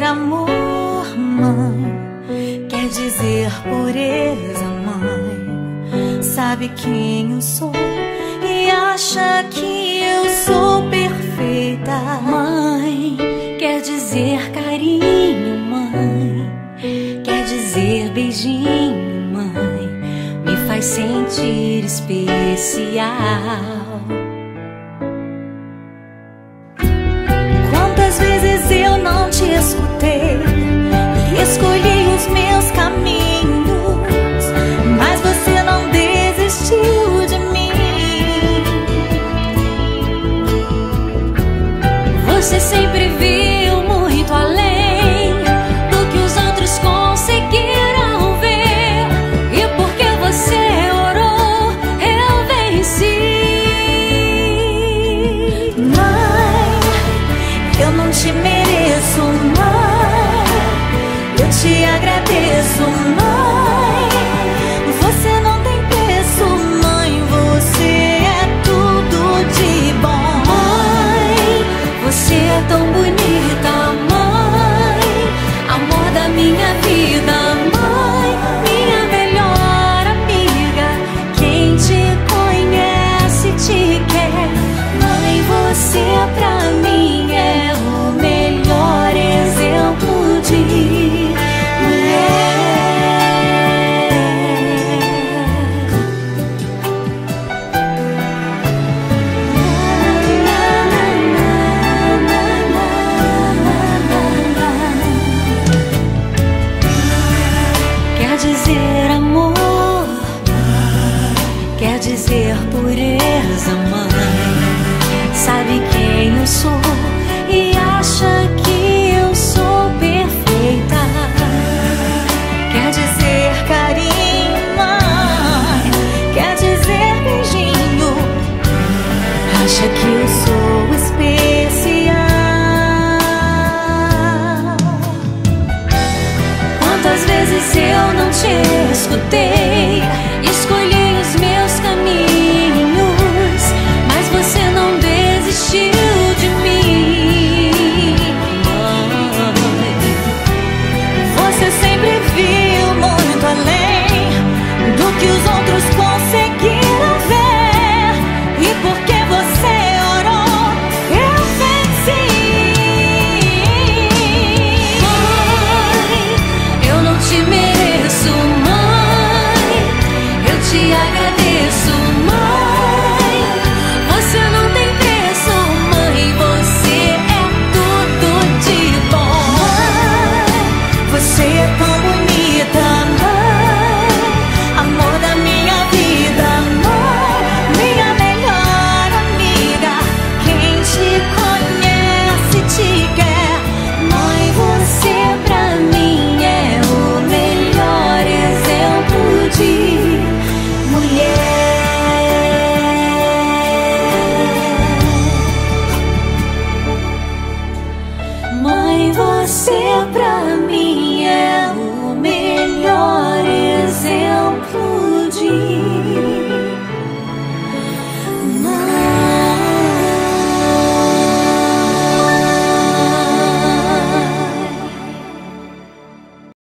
amor, mãe, quer dizer pureza, mãe. Sabe quem eu sou e acha que eu sou perfeita, mãe. Quer dizer carinho, mãe, quer dizer beijinho, mãe. Me faz sentir especial. Quantas vezes eu não te escutei e escolhi os meus caminhos, mas você não desistiu de mim. Você sempre viu muito além do que os outros conseguiram ver, e porque você orou, eu venci. Mãe, eu não te mereço, mãe, eu te agradeço, mãe. Você não tem preço, mãe, você é tudo de bom. Mãe, você é tão bonita, mãe, amor da minha vida, mãe, minha melhor amiga. Quem te conhece te quer, mãe, você pra mim é o melhor exemplo de mulher. Quer dizer amor, quer dizer pureza, mãe. Sabe quem eu sou e acha que eu sou perfeita. Quer dizer carinho, mãe, quer dizer beijinho. Acha que eu sou especial. Quantas vezes eu não te escutei, escolhi os meus caminhos, mas você não desistiu de mim. Você sempre viu muito além do que os outros conseguiram ver, e porque você orou, eu venci. Mãe, eu não te mereço, mãe, eu te agradeço, mãe. Você não tem preço, mãe, você é tudo de bom. Mãe, você é tão bonita, mãe, amor da minha vida, mãe, minha melhor amiga. Quem te conhece te quer, mãe, você pra mim é o melhor exemplo de mulher. Mãe, você pra mim é o melhor exemplo de